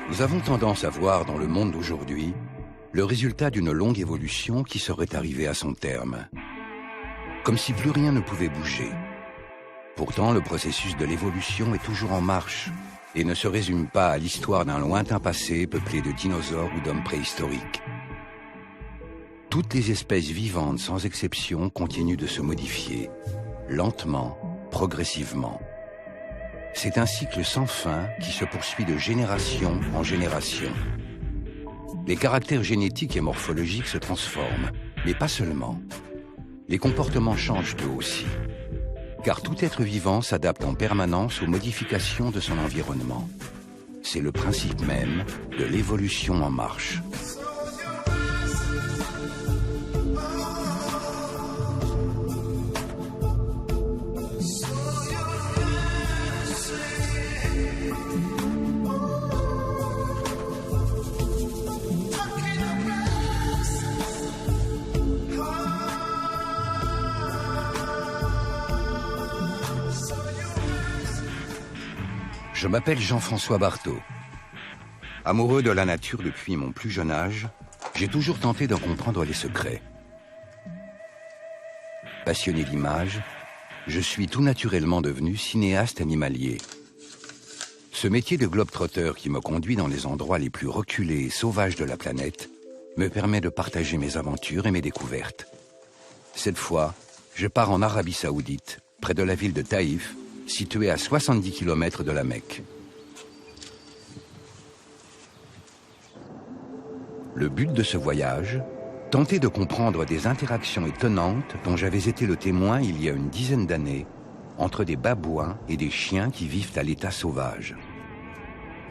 Nous avons tendance à voir dans le monde d'aujourd'hui le résultat d'une longue évolution qui serait arrivée à son terme. Comme si plus rien ne pouvait bouger. Pourtant, le processus de l'évolution est toujours en marche et ne se résume pas à l'histoire d'un lointain passé peuplé de dinosaures ou d'hommes préhistoriques. Toutes les espèces vivantes, sans exception, continuent de se modifier, lentement, progressivement. C'est un cycle sans fin qui se poursuit de génération en génération. Les caractères génétiques et morphologiques se transforment, mais pas seulement. Les comportements changent eux aussi, car tout être vivant s'adapte en permanence aux modifications de son environnement. C'est le principe même de l'évolution en marche. Je m'appelle Jean-François Barthaud. Amoureux de la nature depuis mon plus jeune âge, j'ai toujours tenté d'en comprendre les secrets. Passionné d'image, je suis tout naturellement devenu cinéaste animalier. Ce métier de globe-trotteur qui me conduit dans les endroits les plus reculés et sauvages de la planète me permet de partager mes aventures et mes découvertes. Cette fois, je pars en Arabie Saoudite, près de la ville de Taïf, située à 70 km de la Mecque. Le but de ce voyage, tenter de comprendre des interactions étonnantes dont j'avais été le témoin il y a une dizaine d'années entre des babouins et des chiens qui vivent à l'état sauvage.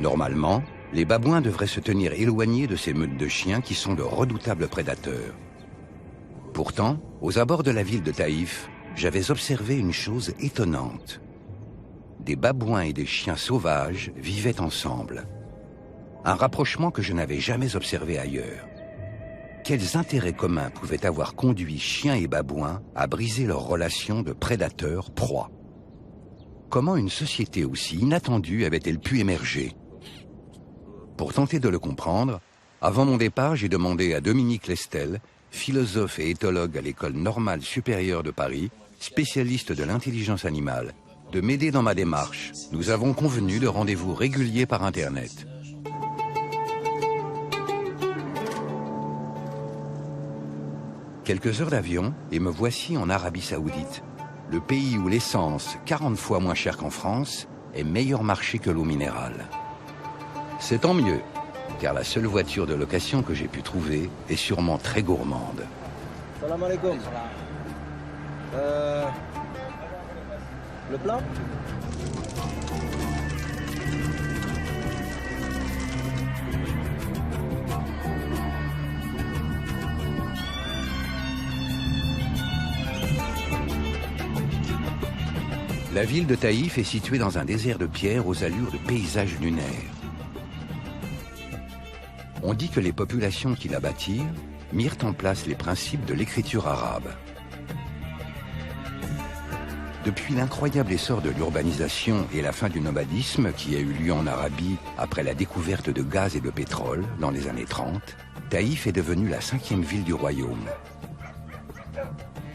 Normalement, les babouins devraient se tenir éloignés de ces meutes de chiens qui sont de redoutables prédateurs. Pourtant, aux abords de la ville de Taïf, j'avais observé une chose étonnante. Des babouins et des chiens sauvages vivaient ensemble. Un rapprochement que je n'avais jamais observé ailleurs. Quels intérêts communs pouvaient avoir conduit chiens et babouins à briser leur relation de prédateur-proie? Comment une société aussi inattendue avait-elle pu émerger? Pour tenter de le comprendre, avant mon départ, j'ai demandé à Dominique Lestel, philosophe et éthologue à l'École normale supérieure de Paris, spécialiste de l'intelligence animale, de m'aider dans ma démarche. Nous avons convenu de rendez-vous réguliers par Internet. Quelques heures d'avion et me voici en Arabie Saoudite, le pays où l'essence, 40 fois moins chère qu'en France, est meilleur marché que l'eau minérale. C'est tant mieux, car la seule voiture de location que j'ai pu trouver est sûrement très gourmande. Salam alaikum. Le plat? La ville de Taïf est située dans un désert de pierre aux allures de paysages lunaires. On dit que les populations qui la bâtirent mirent en place les principes de l'écriture arabe. Depuis l'incroyable essor de l'urbanisation et la fin du nomadisme qui a eu lieu en Arabie après la découverte de gaz et de pétrole dans les années 30, Taïf est devenue la 5e ville du royaume.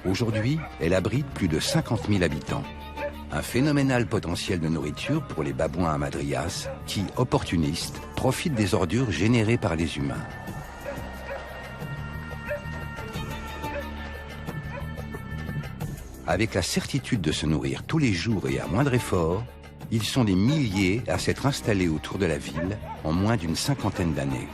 Aujourd'hui, elle abrite plus de 50 000 habitants. Un phénoménal potentiel de nourriture pour les babouins hamadryas qui, opportunistes, profitent des ordures générées par les humains. Avec la certitude de se nourrir tous les jours et à moindre effort, ils sont des milliers à s'être installés autour de la ville en moins d'une cinquantaine d'années.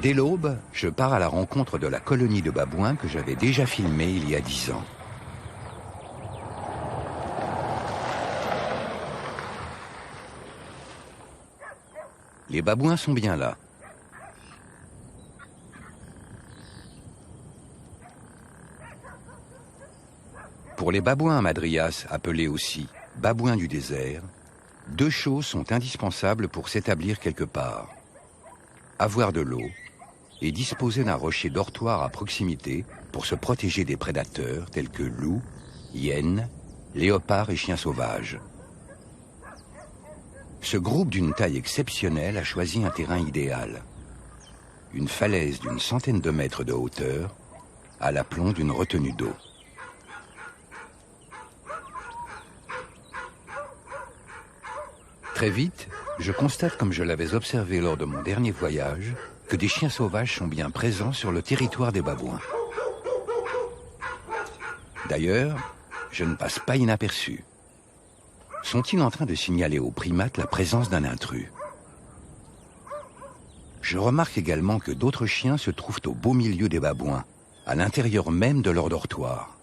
Dès l'aube, je pars à la rencontre de la colonie de babouins que j'avais déjà filmée il y a 10 ans. Les babouins sont bien là. Pour les babouins hamadryas, appelés aussi babouins du désert, 2 choses sont indispensables pour s'établir quelque part. avoir de l'eau et disposer d'un rocher dortoir à proximité pour se protéger des prédateurs tels que loups, hyènes, léopards et chiens sauvages. Ce groupe d'une taille exceptionnelle a choisi un terrain idéal. Une falaise d'une centaine de mètres de hauteur à l'aplomb d'une retenue d'eau. Très vite, je constate, comme je l'avais observé lors de mon dernier voyage, que des chiens sauvages sont bien présents sur le territoire des babouins. D'ailleurs, je ne passe pas inaperçu. Sont-ils en train de signaler aux primates la présence d'un intrus? Je remarque également que d'autres chiens se trouvent au beau milieu des babouins, à l'intérieur même de leur dortoir.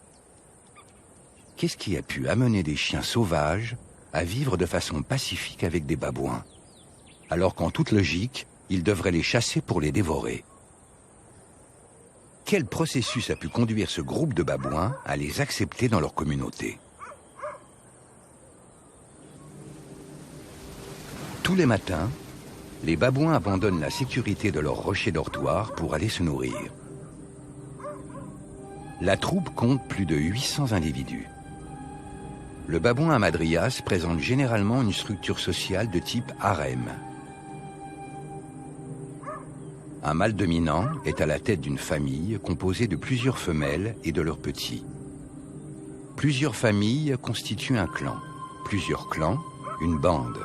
Qu'est-ce qui a pu amener des chiens sauvages à vivre de façon pacifique avec des babouins, alors qu'en toute logique, ils devraient les chasser pour les dévorer? Quel processus a pu conduire ce groupe de babouins à les accepter dans leur communauté? Tous les matins, les babouins abandonnent la sécurité de leur rocher dortoir pour aller se nourrir. La troupe compte plus de 800 individus. Le babouin hamadryas présente généralement une structure sociale de type harem. Un mâle dominant est à la tête d'une famille composée de plusieurs femelles et de leurs petits. Plusieurs familles constituent un clan, plusieurs clans, une bande,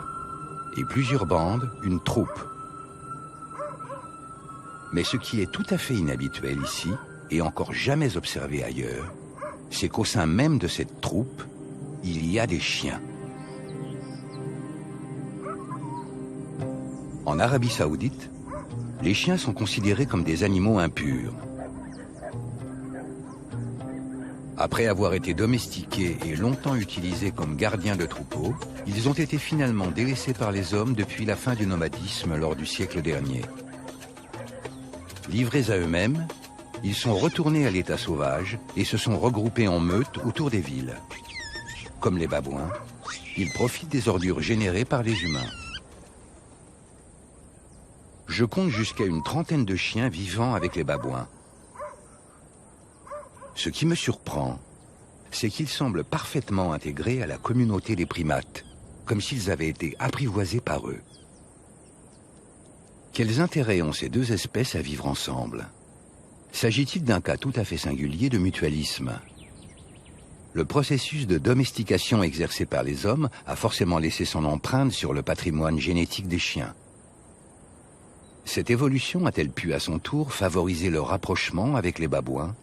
et plusieurs bandes, une troupe. Mais ce qui est tout à fait inhabituel ici, et encore jamais observé ailleurs, c'est qu'au sein même de cette troupe, il y a des chiens. En Arabie Saoudite, les chiens sont considérés comme des animaux impurs. Après avoir été domestiqués et longtemps utilisés comme gardiens de troupeaux, ils ont été finalement délaissés par les hommes depuis la fin du nomadisme lors du siècle dernier. Livrés à eux-mêmes, ils sont retournés à l'état sauvage et se sont regroupés en meute autour des villes. Comme les babouins, ils profitent des ordures générées par les humains. Je compte jusqu'à une trentaine de chiens vivant avec les babouins. Ce qui me surprend, c'est qu'ils semblent parfaitement intégrés à la communauté des primates, comme s'ils avaient été apprivoisés par eux. Quels intérêts ont ces deux espèces à vivre ensemble? S'agit-il d'un cas tout à fait singulier de mutualisme? Le processus de domestication exercé par les hommes a forcément laissé son empreinte sur le patrimoine génétique des chiens. Cette évolution a-t-elle pu à son tour favoriser leur rapprochement avec les babouins?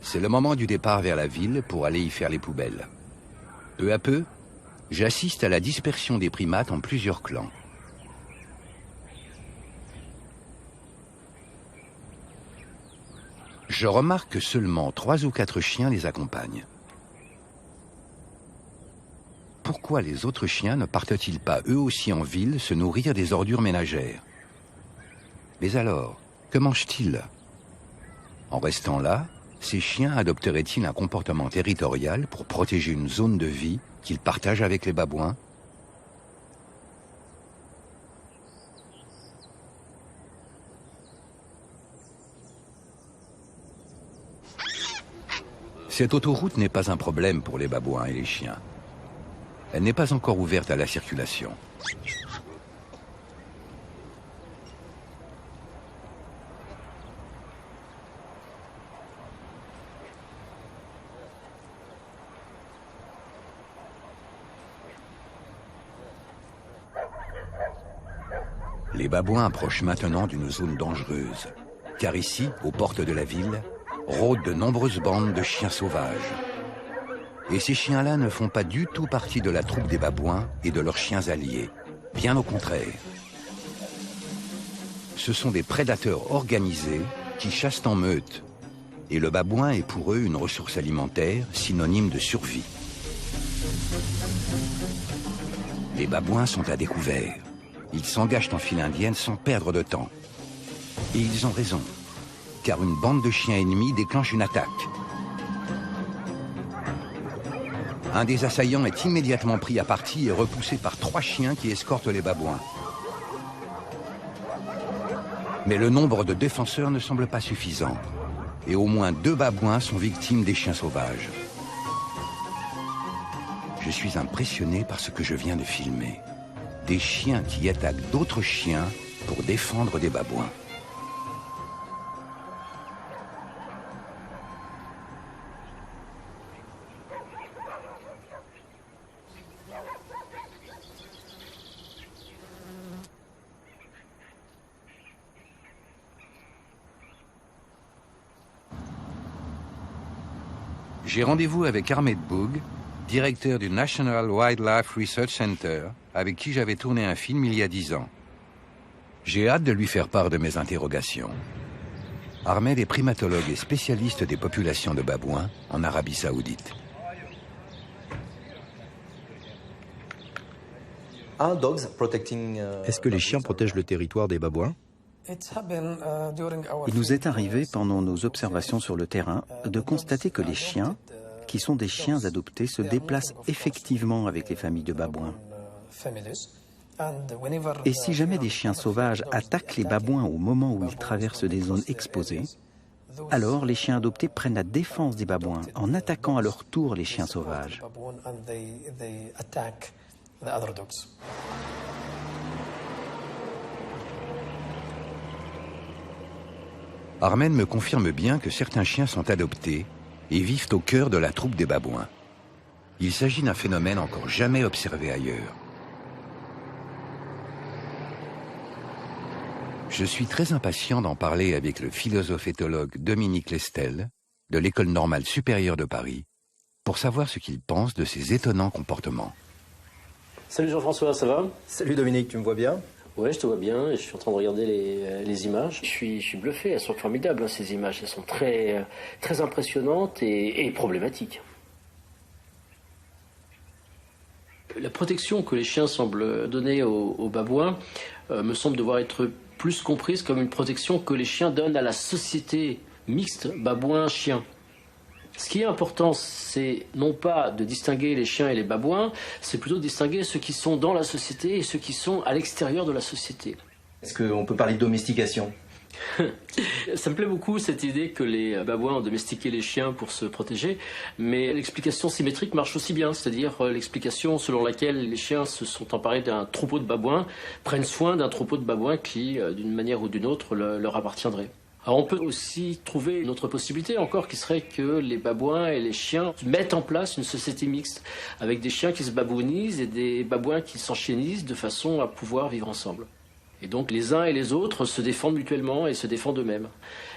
C'est le moment du départ vers la ville pour aller y faire les poubelles. Peu à peu, j'assiste à la dispersion des primates en plusieurs clans. Je remarque que seulement 3 ou 4 chiens les accompagnent. Pourquoi les autres chiens ne partent-ils pas eux aussi en ville se nourrir des ordures ménagères? Mais alors, que mangent-ils? En restant là, ces chiens adopteraient-ils un comportement territorial pour protéger une zone de vie qu'ils partagent avec les babouins? Cette autoroute n'est pas un problème pour les babouins et les chiens. Elle n'est pas encore ouverte à la circulation. Les babouins approchent maintenant d'une zone dangereuse, car ici, aux portes de la ville, rôdent de nombreuses bandes de chiens sauvages. Et ces chiens-là ne font pas du tout partie de la troupe des babouins et de leurs chiens alliés, bien au contraire. Ce sont des prédateurs organisés qui chassent en meute, et le babouin est pour eux une ressource alimentaire synonyme de survie. Les babouins sont à découvert. Ils s'engagent en file indienne sans perdre de temps. Et ils ont raison, car une bande de chiens ennemis déclenche une attaque. Un des assaillants est immédiatement pris à partie et repoussé par 3 chiens qui escortent les babouins. Mais le nombre de défenseurs ne semble pas suffisant. Et au moins 2 babouins sont victimes des chiens sauvages. Je suis impressionné par ce que je viens de filmer. Des chiens qui attaquent d'autres chiens pour défendre des babouins. J'ai rendez-vous avec Ahmed Boug, directeur du National Wildlife Research Center, avec qui j'avais tourné un film il y a 10 ans. J'ai hâte de lui faire part de mes interrogations. Ahmed est primatologue et spécialiste des populations de babouins en Arabie Saoudite. Est-ce que les chiens protègent le territoire des babouins? Il nous est arrivé pendant nos observations sur le terrain de constater que les chiens, qui sont des chiens adoptés, se déplacent effectivement avec les familles de babouins. Et si jamais des chiens sauvages attaquent les babouins au moment où ils traversent des zones exposées, alors les chiens adoptés prennent la défense des babouins en attaquant à leur tour les chiens sauvages. Ahmed me confirme bien que certains chiens sont adoptés et vivent au cœur de la troupe des babouins. Il s'agit d'un phénomène encore jamais observé ailleurs. Je suis très impatient d'en parler avec le philosophe-éthologue Dominique Lestel, de l'École normale supérieure de Paris, pour savoir ce qu'il pense de ces étonnants comportements. Salut Jean-François, ça va? Salut Dominique, tu me vois bien? Ouais, je te vois bien, je suis en train de regarder les images. Je suis bluffé, elles sont formidables, hein, ces images. Elles sont très, très impressionnantes et problématiques. La protection que les chiens semblent donner aux babouins me semble devoir être plus comprise comme une protection que les chiens donnent à la société mixte babouin-chien. Ce qui est important, c'est non pas de distinguer les chiens et les babouins, c'est plutôt de distinguer ceux qui sont dans la société et ceux qui sont à l'extérieur de la société. Est-ce qu'on peut parler de domestication? Ça me plaît beaucoup cette idée que les babouins ont domestiqué les chiens pour se protéger, mais l'explication symétrique marche aussi bien, c'est-à-dire l'explication selon laquelle les chiens se sont emparés d'un troupeau de babouins, prennent soin d'un troupeau de babouins qui, d'une manière ou d'une autre, leur appartiendrait. Alors on peut aussi trouver une autre possibilité encore qui serait que les babouins et les chiens mettent en place une société mixte avec des chiens qui se babouinisent et des babouins qui s'enchiénisent de façon à pouvoir vivre ensemble. Et donc les uns et les autres se défendent mutuellement et se défendent eux-mêmes.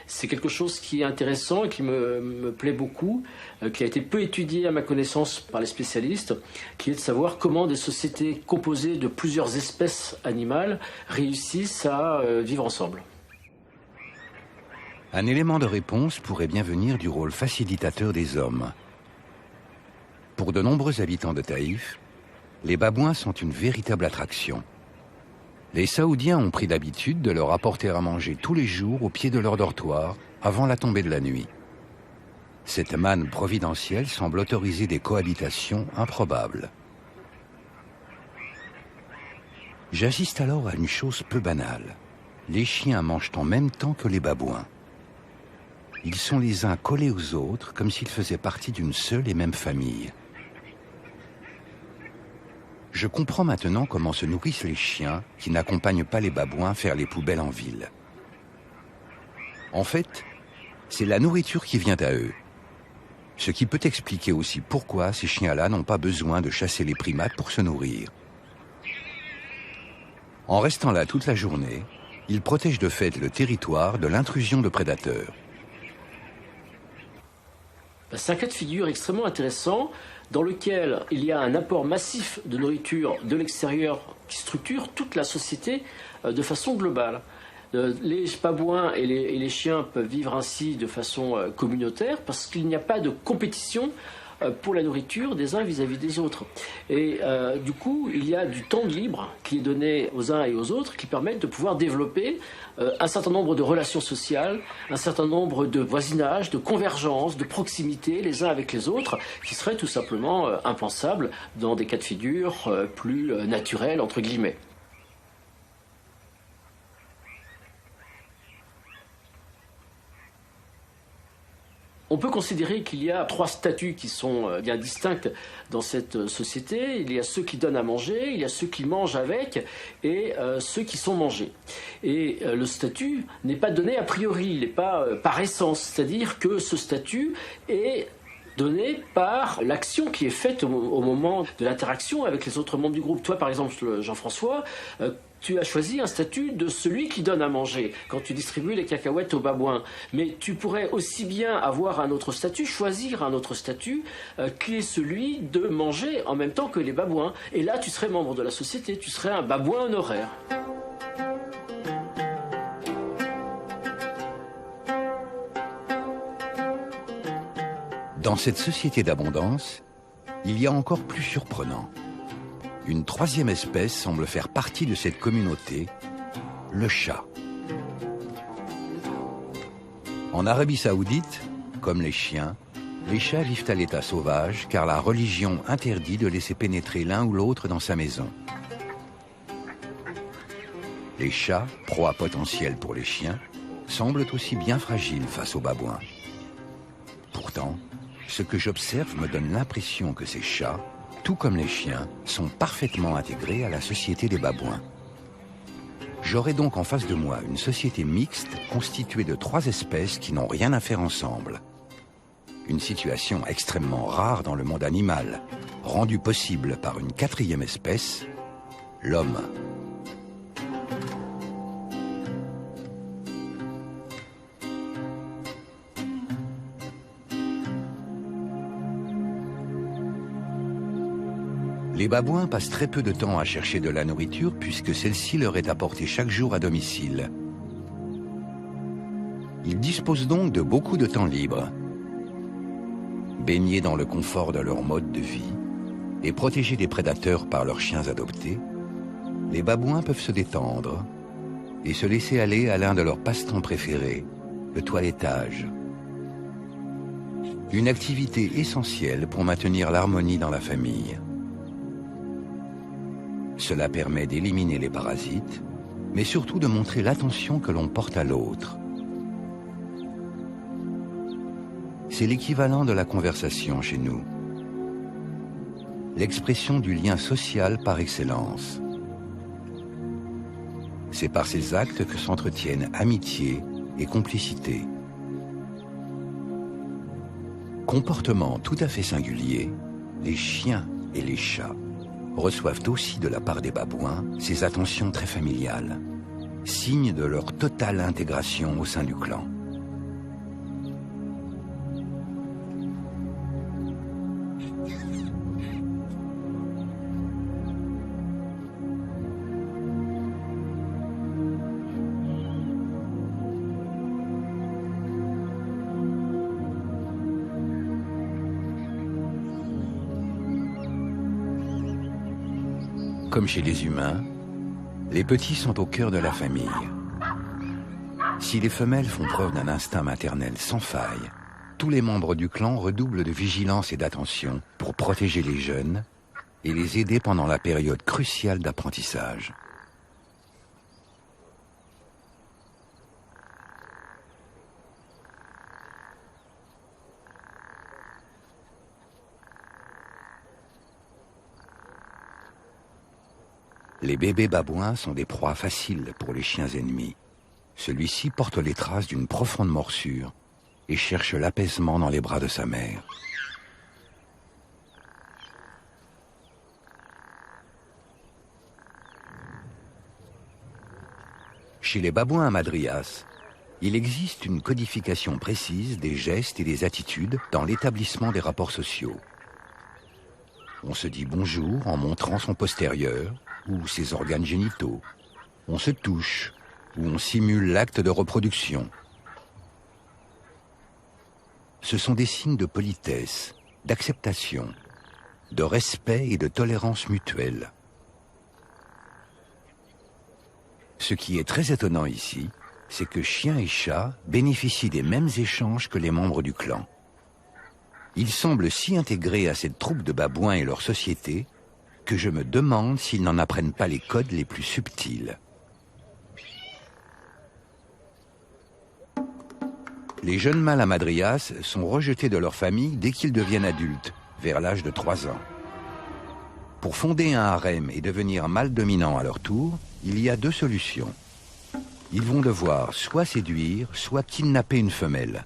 C'est quelque chose qui est intéressant et qui me plaît beaucoup, qui a été peu étudié à ma connaissance par les spécialistes, qui est de savoir comment des sociétés composées de plusieurs espèces animales réussissent à vivre ensemble. Un élément de réponse pourrait bien venir du rôle facilitateur des hommes. Pour de nombreux habitants de Taïf, les babouins sont une véritable attraction. Les Saoudiens ont pris l'habitude de leur apporter à manger tous les jours au pied de leur dortoir avant la tombée de la nuit. Cette manne providentielle semble autoriser des cohabitations improbables. J'assiste alors à une chose peu banale. Les chiens mangent en même temps que les babouins. Ils sont les uns collés aux autres comme s'ils faisaient partie d'une seule et même famille. Je comprends maintenant comment se nourrissent les chiens qui n'accompagnent pas les babouins faire les poubelles en ville. En fait, c'est la nourriture qui vient à eux. Ce qui peut expliquer aussi pourquoi ces chiens-là n'ont pas besoin de chasser les primates pour se nourrir. En restant là toute la journée, ils protègent de fait le territoire de l'intrusion de prédateurs. C'est un cas de figure extrêmement intéressant dans lequel il y a un apport massif de nourriture de l'extérieur qui structure toute la société de façon globale. Les babouins et les chiens peuvent vivre ainsi de façon communautaire parce qu'il n'y a pas de compétition pour la nourriture des uns vis-à-vis des autres. Et du coup, il y a du temps de libre qui est donné aux uns et aux autres qui permettent de pouvoir développer un certain nombre de relations sociales, un certain nombre de voisinages, de convergences, de proximité les uns avec les autres, qui seraient tout simplement impensables dans des cas de figure plus naturels, entre guillemets. On peut considérer qu'il y a 3 statuts qui sont bien distincts dans cette société. Il y a ceux qui donnent à manger, il y a ceux qui mangent avec et ceux qui sont mangés. Et le statut n'est pas donné a priori, il n'est pas par essence. C'est-à-dire que ce statut est donné par l'action qui est faite au moment de l'interaction avec les autres membres du groupe. Toi, par exemple, Jean-François, tu as choisi un statut de celui qui donne à manger quand tu distribues les cacahuètes aux babouins. Mais tu pourrais aussi bien avoir un autre statut, choisir un autre statut qui est celui de manger en même temps que les babouins. Et là, tu serais membre de la société, tu serais un babouin honoraire. Dans cette société d'abondance, il y a encore plus surprenant. Une 3e espèce semble faire partie de cette communauté, le chat. En Arabie Saoudite, comme les chiens, les chats vivent à l'état sauvage car la religion interdit de laisser pénétrer l'un ou l'autre dans sa maison. Les chats, proie potentielle pour les chiens, semblent aussi bien fragiles face aux babouins. Pourtant, ce que j'observe me donne l'impression que ces chats, tout comme les chiens, sont parfaitement intégrés à la société des babouins. J'aurai donc en face de moi une société mixte constituée de 3 espèces qui n'ont rien à faire ensemble. Une situation extrêmement rare dans le monde animal, rendue possible par une 4e espèce, l'homme. Les babouins passent très peu de temps à chercher de la nourriture puisque celle-ci leur est apportée chaque jour à domicile. Ils disposent donc de beaucoup de temps libre. Baignés dans le confort de leur mode de vie et protégés des prédateurs par leurs chiens adoptés, les babouins peuvent se détendre et se laisser aller à l'un de leurs passe-temps préférés, le toilettage. Une activité essentielle pour maintenir l'harmonie dans la famille. Cela permet d'éliminer les parasites, mais surtout de montrer l'attention que l'on porte à l'autre. C'est l'équivalent de la conversation chez nous. L'expression du lien social par excellence. C'est par ces actes que s'entretiennent amitié et complicité. Comportement tout à fait singulier, les chiens et les chats reçoivent aussi de la part des babouins ces attentions très familiales, signe de leur totale intégration au sein du clan. Comme chez les humains, les petits sont au cœur de la famille. Si les femelles font preuve d'un instinct maternel sans faille, tous les membres du clan redoublent de vigilance et d'attention pour protéger les jeunes et les aider pendant la période cruciale d'apprentissage. Les bébés babouins sont des proies faciles pour les chiens ennemis. Celui-ci porte les traces d'une profonde morsure et cherche l'apaisement dans les bras de sa mère. Chez les babouins hamadryas, il existe une codification précise des gestes et des attitudes dans l'établissement des rapports sociaux. On se dit bonjour en montrant son postérieur ou ses organes génitaux. On se touche ou on simule l'acte de reproduction. Ce sont des signes de politesse d'acceptation, de respect et de tolérance mutuelle. Ce qui est très étonnant ici, c'est que chiens et chats bénéficient des mêmes échanges que les membres du clan. Ils semblent si intégrés à cette troupe de babouins et leur société que je me demande s'ils n'en apprennent pas les codes les plus subtils. Les jeunes mâles hamadryas sont rejetés de leur famille dès qu'ils deviennent adultes, vers l'âge de 3 ans. Pour fonder un harem et devenir mâle dominant à leur tour, il y a 2 solutions. Ils vont devoir soit séduire, soit kidnapper une femelle.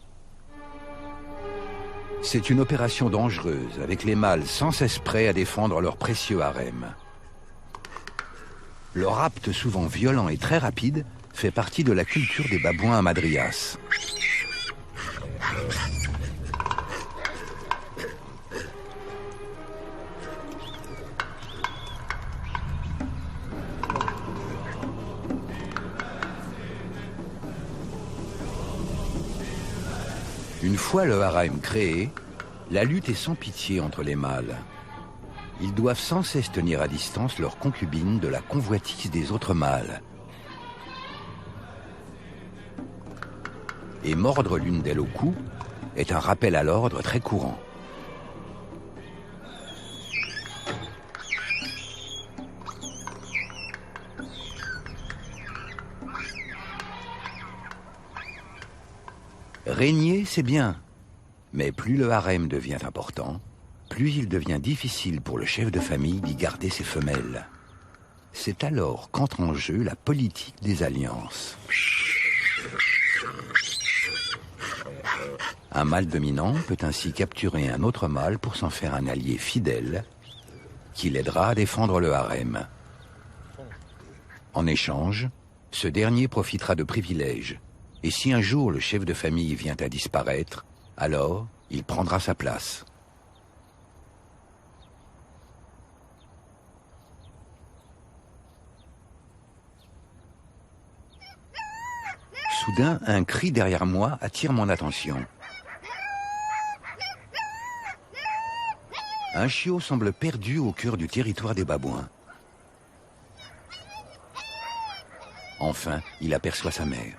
C'est une opération dangereuse, avec les mâles sans cesse prêts à défendre leur précieux harem. Le rapt, souvent violent et très rapide, fait partie de la culture des babouins hamadryas. Une fois le harem créé, la lutte est sans pitié entre les mâles. Ils doivent sans cesse tenir à distance leurs concubines de la convoitise des autres mâles. Et mordre l'une d'elles au cou est un rappel à l'ordre très courant. Régner, c'est bien, mais plus le harem devient important, plus il devient difficile pour le chef de famille d'y garder ses femelles. C'est alors qu'entre en jeu la politique des alliances. Un mâle dominant peut ainsi capturer un autre mâle pour s'en faire un allié fidèle qui l'aidera à défendre le harem. En échange, ce dernier profitera de privilèges. Et si un jour le chef de famille vient à disparaître, alors il prendra sa place. Soudain, un cri derrière moi attire mon attention. Un chiot semble perdu au cœur du territoire des babouins. Enfin, il aperçoit sa mère.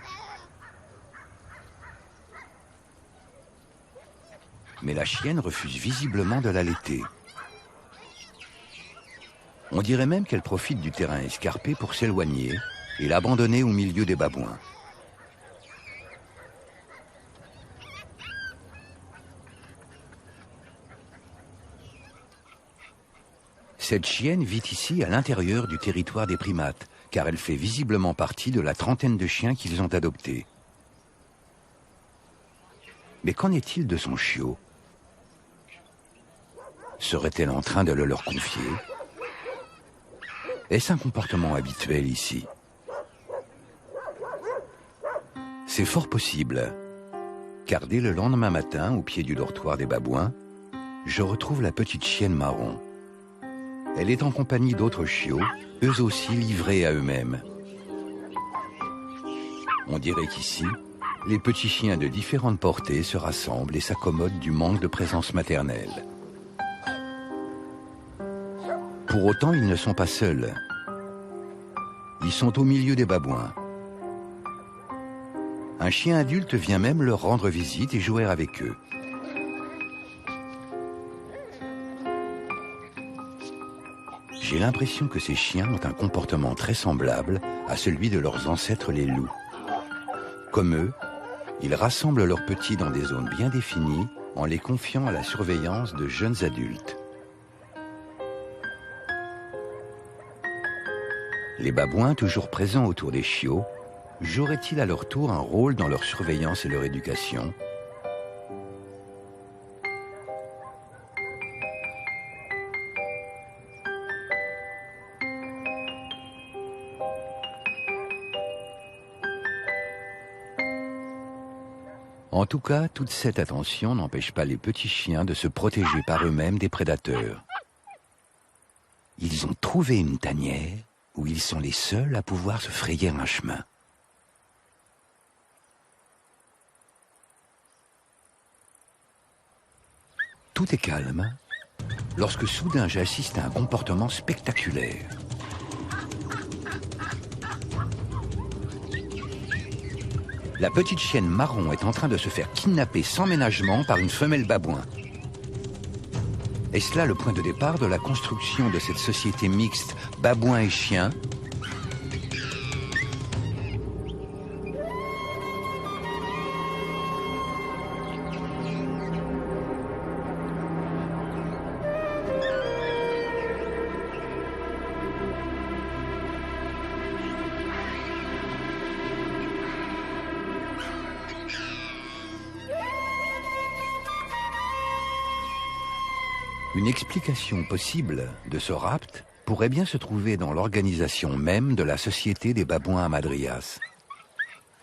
Mais la chienne refuse visiblement de l'allaiter. On dirait même qu'elle profite du terrain escarpé pour s'éloigner et l'abandonner au milieu des babouins. Cette chienne vit ici à l'intérieur du territoire des primates, car elle fait visiblement partie de la trentaine de chiens qu'ils ont adoptés. Mais qu'en est-il de son chiot ? Serait-elle en train de le leur confier? Est-ce un comportement habituel ici? C'est fort possible, car dès le lendemain matin, au pied du dortoir des babouins, je retrouve la petite chienne marron. Elle est en compagnie d'autres chiots, eux aussi livrés à eux-mêmes. On dirait qu'ici, les petits chiens de différentes portées se rassemblent et s'accommodent du manque de présence maternelle. Pour autant, ils ne sont pas seuls. Ils sont au milieu des babouins. Un chien adulte vient même leur rendre visite et jouer avec eux. J'ai l'impression que ces chiens ont un comportement très semblable à celui de leurs ancêtres les loups. Comme eux, ils rassemblent leurs petits dans des zones bien définies en les confiant à la surveillance de jeunes adultes. Les babouins, toujours présents autour des chiots, joueraient-ils à leur tour un rôle dans leur surveillance et leur éducation ? En tout cas, toute cette attention n'empêche pas les petits chiens de se protéger par eux-mêmes des prédateurs. Ils ont trouvé une tanière où ils sont les seuls à pouvoir se frayer un chemin. Tout Tout est calme lorsque soudain j'assiste à un comportement spectaculaire. La petite chienne marron est en train de se faire kidnapper sans ménagement par une femelle babouin. Est-ce là le point de départ de la construction de cette société mixte babouin et chien ? Une explication possible de ce rapt pourrait bien se trouver dans l'organisation même de la société des babouins à Madrias.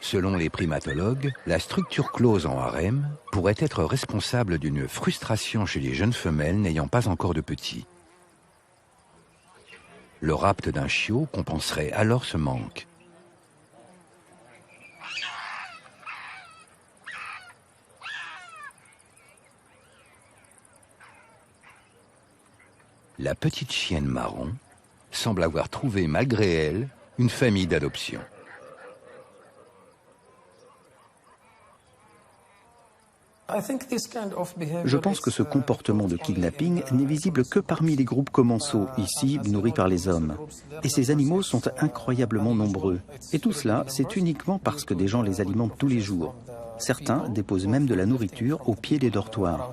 Selon les primatologues, la structure close en harem pourrait être responsable d'une frustration chez les jeunes femelles n'ayant pas encore de petits. Le rapt d'un chiot compenserait alors ce manque. La petite chienne marron semble avoir trouvé, malgré elle, une famille d'adoption. Je pense que ce comportement de kidnapping n'est visible que parmi les groupes commensaux, ici nourris par les hommes. Et ces animaux sont incroyablement nombreux. Et tout cela, c'est uniquement parce que des gens les alimentent tous les jours. Certains déposent même de la nourriture au pied des dortoirs.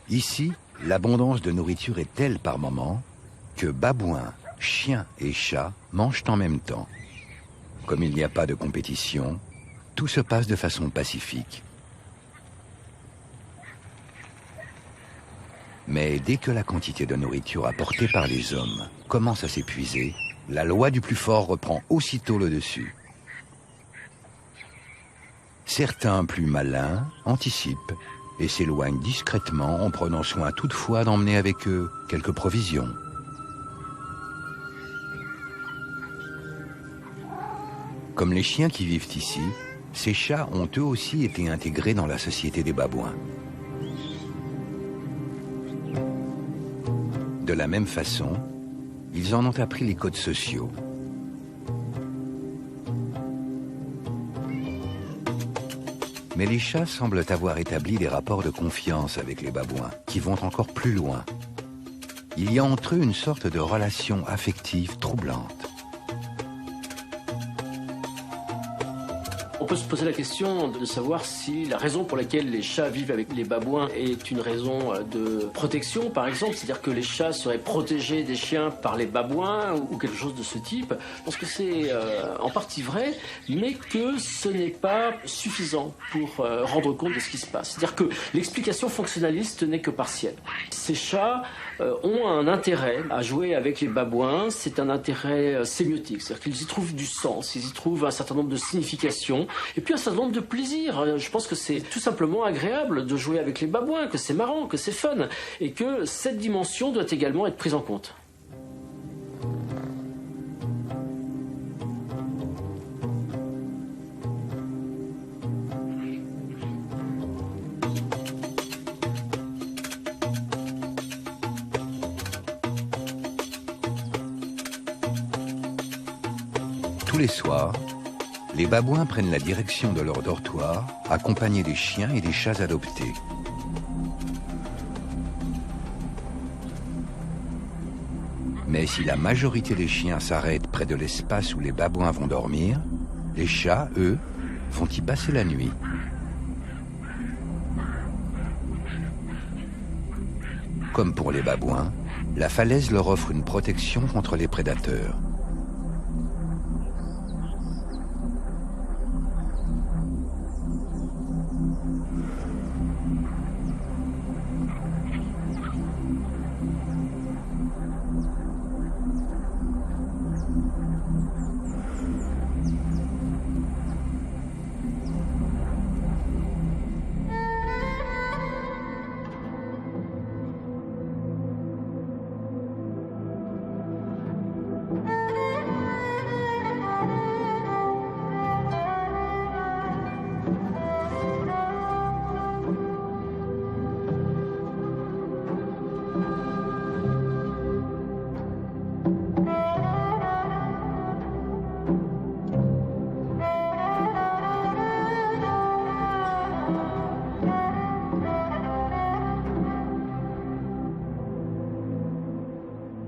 Ici, l'abondance de nourriture est telle par moment que babouins, chiens et chats mangent en même temps. Comme il n'y a pas de compétition, tout se passe de façon pacifique. Mais dès que la quantité de nourriture apportée par les hommes commence à s'épuiser, la loi du plus fort reprend aussitôt le dessus. Certains plus malins anticipent et s'éloignent discrètement en prenant soin toutefois d'emmener avec eux quelques provisions. Comme les chiens qui vivent ici, ces chats ont eux aussi été intégrés dans la société des babouins. De la même façon, ils en ont appris les codes sociaux. Mais les chats semblent avoir établi des rapports de confiance avec les babouins, qui vont encore plus loin. Il y a entre eux une sorte de relation affective troublante. On peut se poser la question de savoir si la raison pour laquelle les chats vivent avec les babouins est une raison de protection, par exemple, c'est-à-dire que les chats seraient protégés des chiens par les babouins ou quelque chose de ce type. Je pense que c'est en partie vrai, mais que ce n'est pas suffisant pour rendre compte de ce qui se passe. C'est-à-dire que l'explication fonctionnaliste n'est que partielle. Ces chats ont un intérêt à jouer avec les babouins, c'est un intérêt sémiotique, c'est-à-dire qu'ils y trouvent du sens, ils y trouvent un certain nombre de significations, et puis un certain nombre de plaisirs. Je pense que c'est tout simplement agréable de jouer avec les babouins, que c'est marrant, que c'est fun, et que cette dimension doit également être prise en compte. Tous les soirs, les babouins prennent la direction de leur dortoir, accompagnés des chiens et des chats adoptés. Mais si la majorité des chiens s'arrêtent près de l'espace où les babouins vont dormir, les chats, eux, vont y passer la nuit. Comme pour les babouins, la falaise leur offre une protection contre les prédateurs.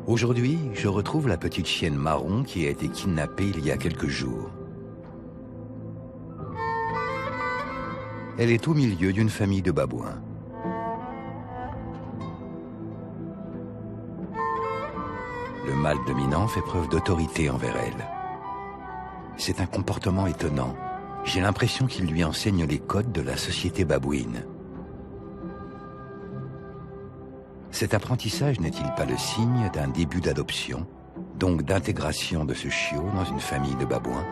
Aujourd'hui, je retrouve la petite chienne marron qui a été kidnappée il y a quelques jours. Elle est au milieu d'une famille de babouins. Le mâle dominant fait preuve d'autorité envers elle. C'est un comportement étonnant. J'ai l'impression qu'il lui enseigne les codes de la société babouine. Cet apprentissage n'est-il pas le signe d'un début d'adoption, donc d'intégration de ce chiot dans une famille de babouins ?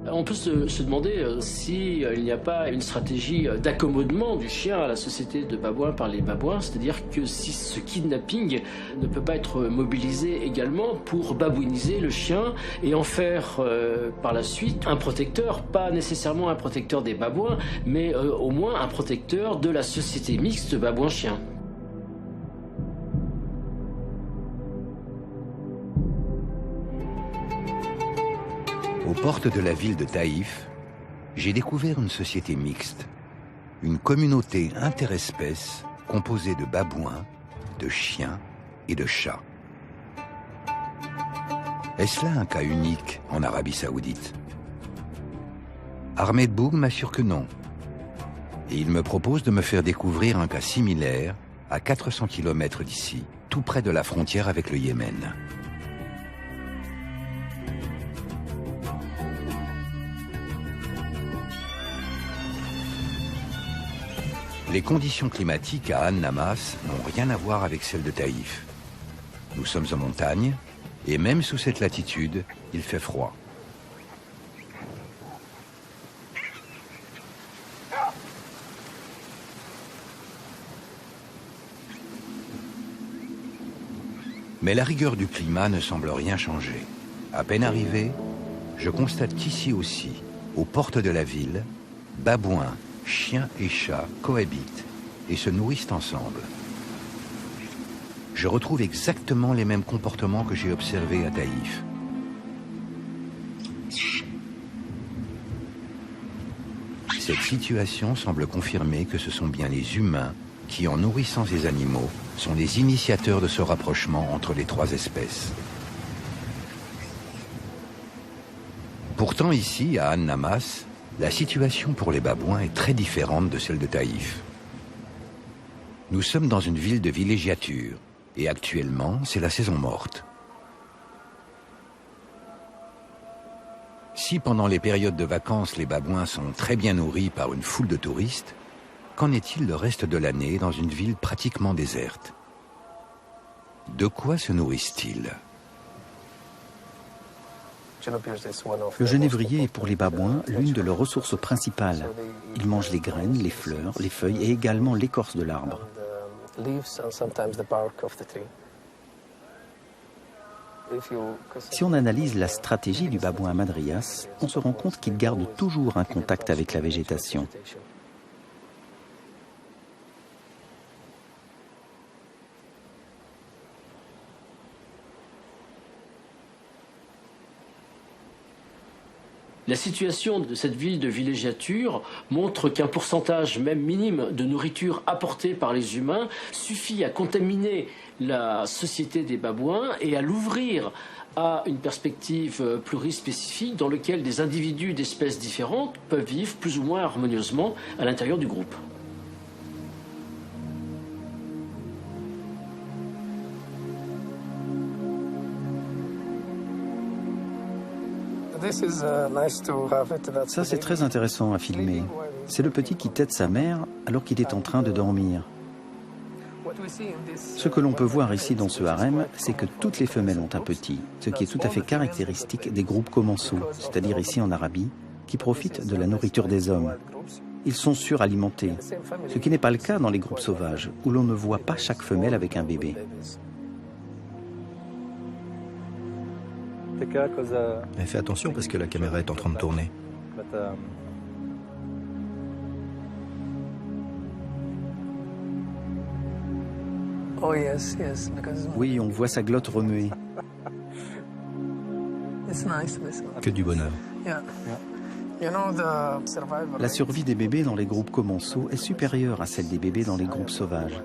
On peut se demander s'il n'y a pas une stratégie d'accommodement du chien à la société de babouins par les babouins, c'est-à-dire que si ce kidnapping ne peut pas être mobilisé également pour babouiniser le chien et en faire par la suite un protecteur, pas nécessairement un protecteur des babouins, mais au moins un protecteur de la société mixte babouin-chien. Aux portes de la ville de Taïf, j'ai découvert une société mixte, une communauté interespèces composée de babouins, de chiens et de chats. Est-ce là un cas unique en Arabie Saoudite? Ahmed Boug m'assure que non. Et il me propose de me faire découvrir un cas similaire à 400 km d'ici, tout près de la frontière avec le Yémen. Les conditions climatiques à An-Namas n'ont rien à voir avec celles de Taïf. Nous sommes en montagne, et même sous cette latitude, il fait froid. Mais la rigueur du climat ne semble rien changer. À peine arrivé, je constate qu'ici aussi, aux portes de la ville, babouins, chiens et chats cohabitent et se nourrissent ensemble. Je retrouve exactement les mêmes comportements que j'ai observés à Taïf. Cette situation semble confirmer que ce sont bien les humains qui, en nourrissant ces animaux, sont les initiateurs de ce rapprochement entre les trois espèces. Pourtant ici, à An-Namas, la situation pour les babouins est très différente de celle de Taïf. Nous sommes dans une ville de villégiature, et actuellement, c'est la saison morte. Si pendant les périodes de vacances, les babouins sont très bien nourris par une foule de touristes, qu'en est-il le reste de l'année dans une ville pratiquement déserte? De quoi se nourrissent-ils? Le genévrier est pour les babouins l'une de leurs ressources principales. Ils mangent les graines, les fleurs, les feuilles et également l'écorce de l'arbre. Si on analyse la stratégie du babouin Madrias, on se rend compte qu'il garde toujours un contact avec la végétation. La situation de cette ville de villégiature montre qu'un pourcentage même minime de nourriture apportée par les humains suffit à contaminer la société des babouins et à l'ouvrir à une perspective plurispécifique dans laquelle des individus d'espèces différentes peuvent vivre plus ou moins harmonieusement à l'intérieur du groupe. Ça, c'est très intéressant à filmer. C'est le petit qui tète sa mère alors qu'il est en train de dormir. Ce que l'on peut voir ici dans ce harem, c'est que toutes les femelles ont un petit, ce qui est tout à fait caractéristique des groupes commensaux, c'est-à-dire ici en Arabie, qui profitent de la nourriture des hommes. Ils sont suralimentés, ce qui n'est pas le cas dans les groupes sauvages, où l'on ne voit pas chaque femelle avec un bébé. Mais fais attention parce que la caméra est en train de tourner. Oh yes, yes, because Oui, on voit sa glotte remuer. it's nice this one. Que du bonheur. Yeah. You know the survival La rate survie des bébés dans les groupes commensaux est supérieure à celle des bébés dans les groupes sauvages,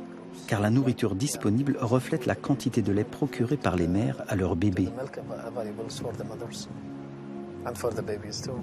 car la nourriture disponible reflète la quantité de lait procuré par les mères à leurs bébés. the milk available for the mothers and for the babies too.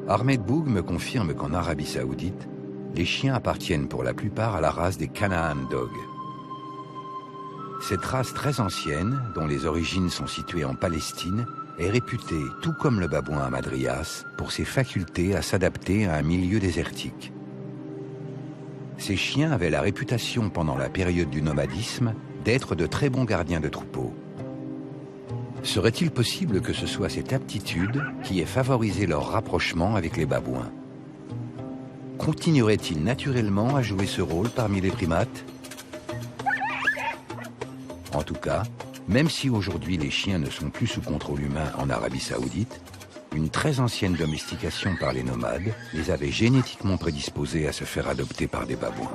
Ahmed Boug me confirme qu'en Arabie Saoudite, les chiens appartiennent pour la plupart à la race des Canaan Dogs. Cette race très ancienne, dont les origines sont situées en Palestine, est réputée, tout comme le babouin hamadryas, pour ses facultés à s'adapter à un milieu désertique. Ces chiens avaient la réputation pendant la période du nomadisme d'être de très bons gardiens de troupeaux. Serait-il possible que ce soit cette aptitude qui ait favorisé leur rapprochement avec les babouins? Continuerait-il naturellement à jouer ce rôle parmi les primates? En tout cas, même si aujourd'hui les chiens ne sont plus sous contrôle humain en Arabie Saoudite, une très ancienne domestication par les nomades les avait génétiquement prédisposés à se faire adopter par des babouins.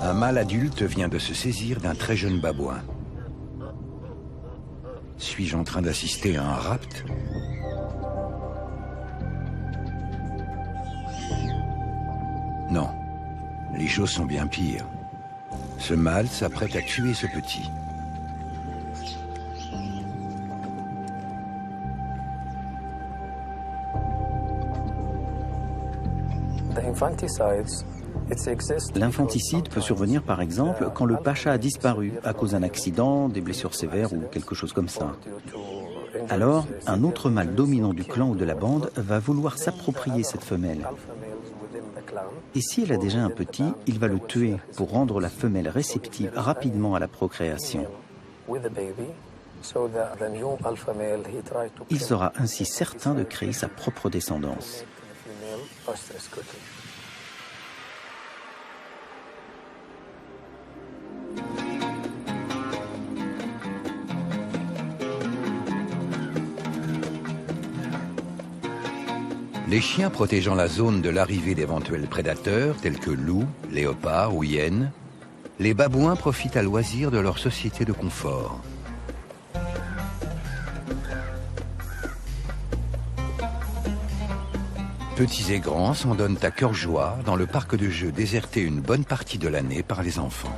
Un mâle adulte vient de se saisir d'un très jeune babouin. Suis-je en train d'assister à un rapt? Non, les choses sont bien pires. Ce mâle s'apprête à tuer ce petit. The infanticides, it exists L'infanticide peut survenir par exemple quand le pacha a disparu à cause d'un accident, des blessures sévères ou quelque chose comme ça. Alors, un autre mâle dominant du clan ou de la bande va vouloir s'approprier cette femelle. Et si elle a déjà un petit, il va le tuer pour rendre la femelle réceptive rapidement à la procréation. Il sera ainsi certain de créer sa propre descendance. Les chiens protégeant la zone de l'arrivée d'éventuels prédateurs tels que loups, léopards ou hyènes, les babouins profitent à loisir de leur société de confort. Petits et grands s'en donnent à cœur joie dans le parc de jeux déserté une bonne partie de l'année par les enfants.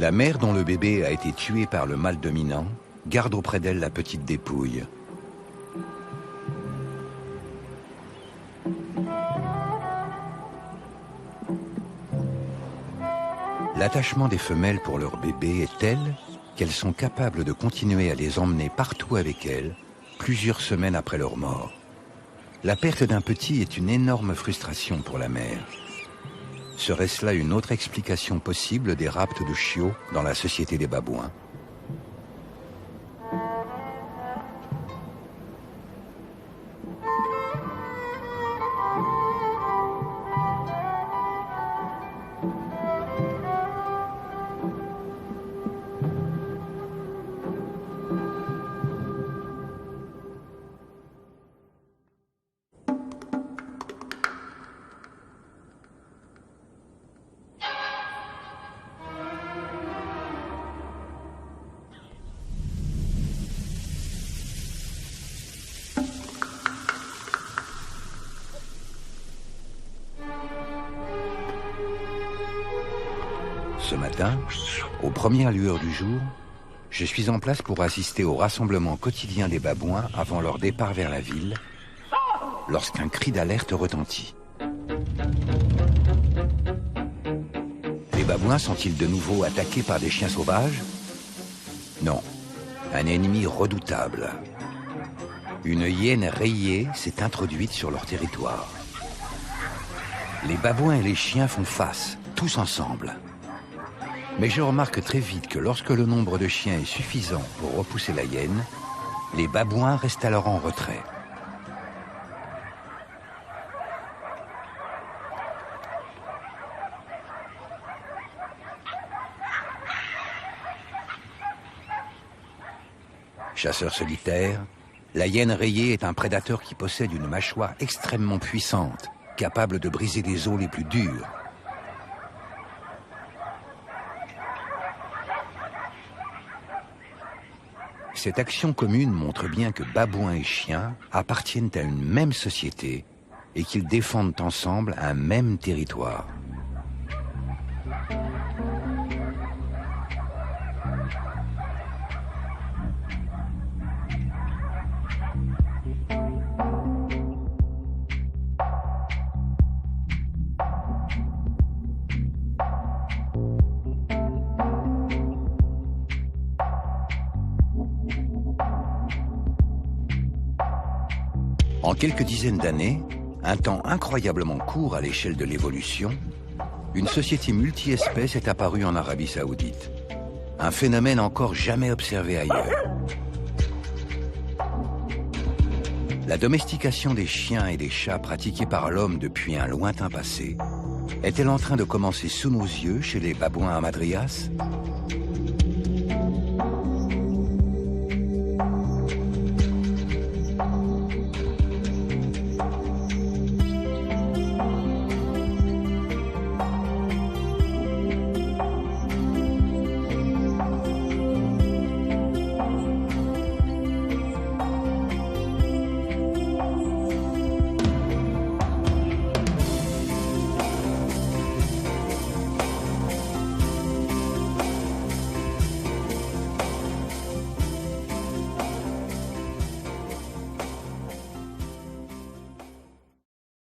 La mère dont le bébé a été tué par le mâle dominant garde auprès d'elle la petite dépouille. L'attachement des femelles pour leur bébé est tel qu'elles sont capables de continuer à les emmener partout avec elles, plusieurs semaines après leur mort. La perte d'un petit est une énorme frustration pour la mère. Serait-ce là une autre explication possible des rapts de chiots dans la société des babouins? Ce matin, aux premières lueurs du jour, je suis en place pour assister au rassemblement quotidien des babouins avant leur départ vers la ville, lorsqu'un cri d'alerte retentit. Les babouins sont-ils de nouveau attaqués par des chiens sauvages? Non, un ennemi redoutable. Une hyène rayée s'est introduite sur leur territoire. Les babouins et les chiens font face, tous ensemble. Mais je remarque très vite que lorsque le nombre de chiens est suffisant pour repousser la hyène, les babouins restent alors en retrait. Chasseur solitaire, la hyène rayée est un prédateur qui possède une mâchoire extrêmement puissante, capable de briser les os les plus durs. Cette action commune montre bien que babouins et chiens appartiennent à une même société et qu'ils défendent ensemble un même territoire. En quelques dizaines d'années, un temps incroyablement court à l'échelle de l'évolution, une société multi-espèces est apparue en Arabie Saoudite. Un phénomène encore jamais observé ailleurs. La domestication des chiens et des chats pratiquée par l'homme depuis un lointain passé est-elle en train de commencer sous nos yeux chez les babouins hamadryas ?